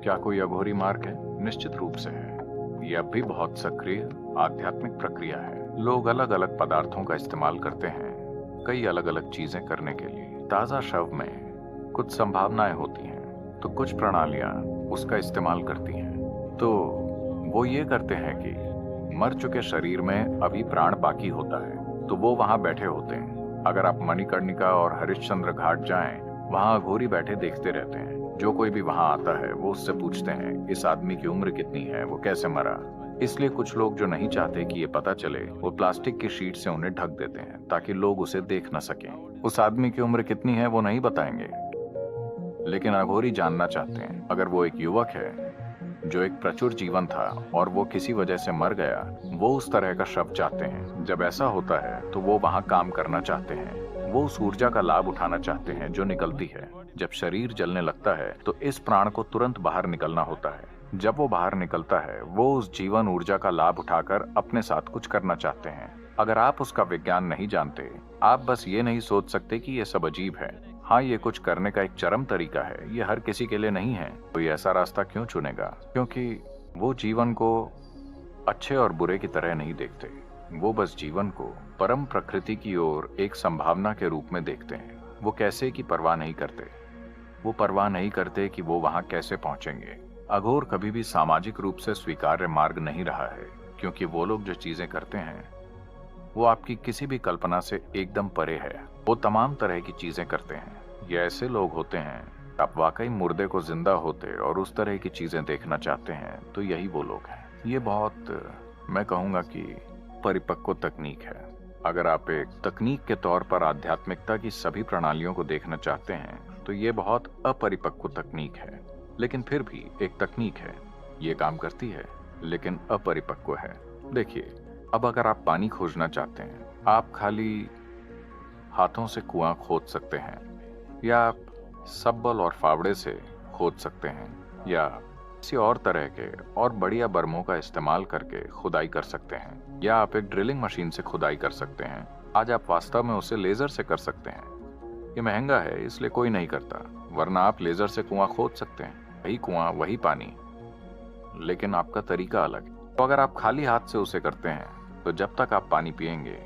क्या कोई अघोरी मार्ग है? निश्चित रूप से है। यह अब भी बहुत सक्रिय आध्यात्मिक प्रक्रिया है। लोग अलग अलग पदार्थों का इस्तेमाल करते हैं कई अलग अलग चीजें करने के लिए। ताजा शव में कुछ संभावनाएं होती हैं, तो कुछ प्रणालियां उसका इस्तेमाल करती हैं। तो वो ये करते हैं कि मर चुके शरीर में अभी प्राण बाकी होता है, तो वो वहां बैठे होते हैं। अगर आप मणिकर्णिका और हरिश्चंद्र घाट जाएं, वहां अघोरी बैठे देखते रहते हैं। जो कोई भी वहां आता है वो उससे पूछते हैं इस आदमी की उम्र कितनी है, वो कैसे मरा। इसलिए कुछ लोग जो नहीं चाहते कि ये पता चले, वो प्लास्टिक की शीट से उन्हें ढक देते हैं ताकि लोग उसे देख न सकें। उस आदमी की उम्र कितनी है वो नहीं बताएंगे, लेकिन अघोरी जानना चाहते हैं। अगर वो एक युवक है जो एक प्रचुर जीवन था और वो किसी वजह से मर गया, वो उस तरह का शव चाहते हैं। जब ऐसा होता है तो वो वहां काम करना चाहते हैं। वो उस ऊर्जा का लाभ उठाना चाहते हैं जो निकलती है। जब शरीर जलने लगता है तो इस प्राण को तुरंत बाहर निकलना होता है। जब वो बाहर निकलता है, वो उस जीवन ऊर्जा का लाभ उठाकर अपने साथ कुछ करना चाहते हैं। अगर आप उसका विज्ञान नहीं जानते, आप बस ये नहीं सोच सकते कि ये सब अजीब है। हाँ, ये कुछ करने का एक चरम तरीका है। ये हर किसी के लिए नहीं है। कोई ऐसा रास्ता क्यों चुनेगा? क्योंकि वो जीवन को अच्छे और बुरे की तरह नहीं देखते। वो बस जीवन को परम प्रकृति की ओर एक संभावना के रूप में देखते हैं। वो कैसे की परवाह नहीं करते। वो परवाह नहीं करते कि वो वहां कैसे पहुंचेंगे। अघोर कभी भी सामाजिक रूप से स्वीकार्य मार्ग नहीं रहा है, क्योंकि वो लोग जो चीजें करते हैं वो आपकी किसी भी कल्पना से एकदम परे है। वो तमाम तरह की चीजें करते हैं। ये ऐसे लोग होते हैं, आप वाकई मुर्दे को जिंदा होते और उस तरह की चीजें देखना चाहते हैं, तो यही वो लोग हैं। ये बहुत, मैं कहूँगा कि परिपक्व तकनीक है। अगर आप एक तकनीक के तौर पर आध्यात्मिकता की सभी प्रणालियों को देखना चाहते हैं, तो ये बहुत अपरिपक्व तकनीक है। लेकिन फिर भी एक तकनीक है। ये काम करती है, लेकिन अपरिपक्व है। देखिए, अब अगर आप पानी खोजना चाहते हैं, आप खाली हाथों से कुआं खोद सकते हैं, या आप सब्बल और फावड़े से खोद सकते हैं, या किसी और तरह के और बढ़िया बर्मों का इस्तेमाल करके खुदाई कर सकते हैं, या आप एक ड्रिलिंग मशीन से खुदाई कर सकते हैं। आज आप वास्तव में उसे लेजर से कर सकते हैं। ये महंगा है, इसलिए कोई नहीं करता, वरना आप लेजर से कुआं खोद सकते हैं। वही कुआं, वही पानी, लेकिन आपका तरीका अलग है। तो अगर आप खाली हाथ से उसे करते हैं, तो जब तक आप पानी पिएंगे,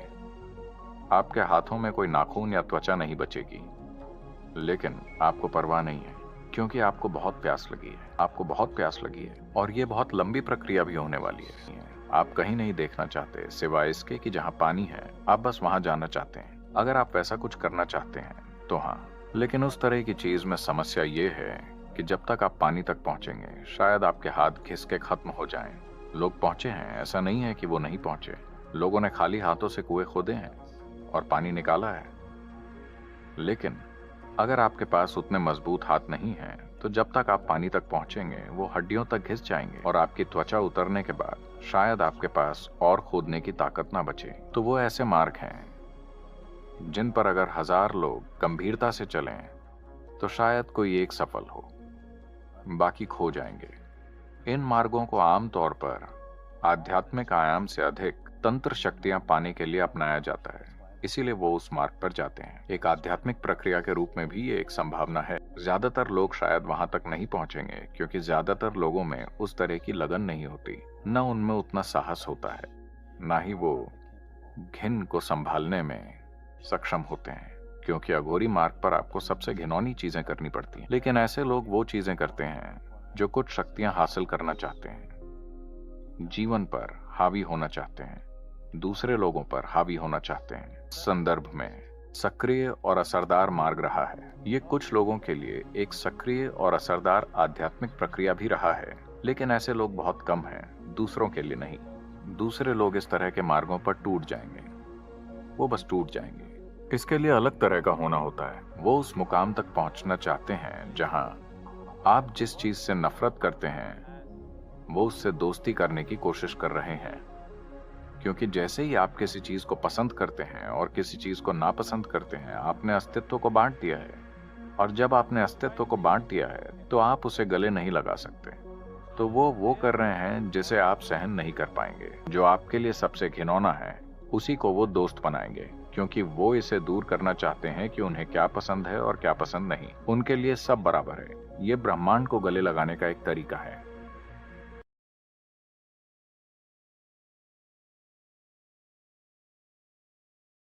आपके हाथों में कोई नाखून या त्वचा नहीं बचेगी। लेकिन आपको परवाह नहीं है, क्योंकि आपको बहुत प्यास लगी है। आपको बहुत प्यास लगी है, और ये बहुत लंबी प्रक्रिया भी होने वाली है। आप कहीं नहीं देखना चाहते सिवाय इसके कि जहाँ पानी है, आप बस वहां जाना चाहते हैं। अगर आप वैसा कुछ करना चाहते हैं तो हाँ, लेकिन उस तरह की चीज में समस्या ये है कि जब तक आप पानी तक पहुंचेंगे, शायद आपके हाथ घिस के खत्म हो जाएं। लोग पहुंचे हैं, ऐसा नहीं है कि वो नहीं पहुंचे। लोगों ने खाली हाथों से कुएं खोदे हैं और पानी निकाला है। लेकिन अगर आपके पास उतने मजबूत हाथ नहीं हैं, तो जब तक आप पानी तक पहुंचेंगे, वो हड्डियों तक घिस जाएंगे, और आपकी त्वचा उतरने के बाद शायद आपके पास और खोदने की ताकत ना बचे। तो वो ऐसे मार्ग हैं जिन पर अगर 1000 लोग गंभीरता से चलें, तो शायद कोई एक सफल हो, बाकी खो जाएंगे। इन मार्गों को आमतौर पर आध्यात्मिक आयाम से अधिक तंत्र शक्तियां पाने के लिए अपनाया जाता है, इसीलिए वो उस मार्ग पर जाते हैं। एक आध्यात्मिक प्रक्रिया के रूप में भी ये एक संभावना है। ज्यादातर लोग शायद वहां तक नहीं पहुंचेंगे, क्योंकि ज्यादातर लोगों में उस तरह की लगन नहीं होती, न उनमें उतना साहस होता है, ना ही वो घिन को संभालने में सक्षम होते हैं, क्योंकि अघोरी मार्ग पर आपको सबसे घिनौनी चीजें करनी पड़ती हैं। लेकिन ऐसे लोग वो चीजें करते हैं जो कुछ शक्तियां हासिल करना चाहते हैं, जीवन पर हावी होना चाहते हैं, दूसरे लोगों पर हावी होना चाहते हैं। संदर्भ में सक्रिय और असरदार मार्ग रहा है। ये कुछ लोगों के लिए एक सक्रिय और असरदार आध्यात्मिक प्रक्रिया भी रहा है, लेकिन ऐसे लोग बहुत कम हैं, दूसरों के लिए नहीं। दूसरे लोग इस तरह के मार्गों पर टूट जाएंगे, वो बस टूट जाएंगे। इसके लिए अलग तरह का होना होता है। वो उस मुकाम तक पहुंचना चाहते हैं जहां आप जिस चीज से नफरत करते हैं, वो उससे दोस्ती करने की कोशिश कर रहे हैं। क्योंकि जैसे ही आप किसी चीज को पसंद करते हैं और किसी चीज को नापसंद करते हैं, आपने अस्तित्व को बांट दिया है। और जब आपने अस्तित्व को बांट दिया है, तो आप उसे गले नहीं लगा सकते। तो वो कर रहे हैं जिसे आप सहन नहीं कर पाएंगे। जो आपके लिए सबसे घिनौना है, उसी को वो दोस्त बनाएंगे। क्योंकि वो इसे दूर करना चाहते हैं कि उन्हें क्या पसंद है और क्या पसंद नहीं। उनके लिए सब बराबर है। ये ब्रह्मांड को गले लगाने का एक तरीका है।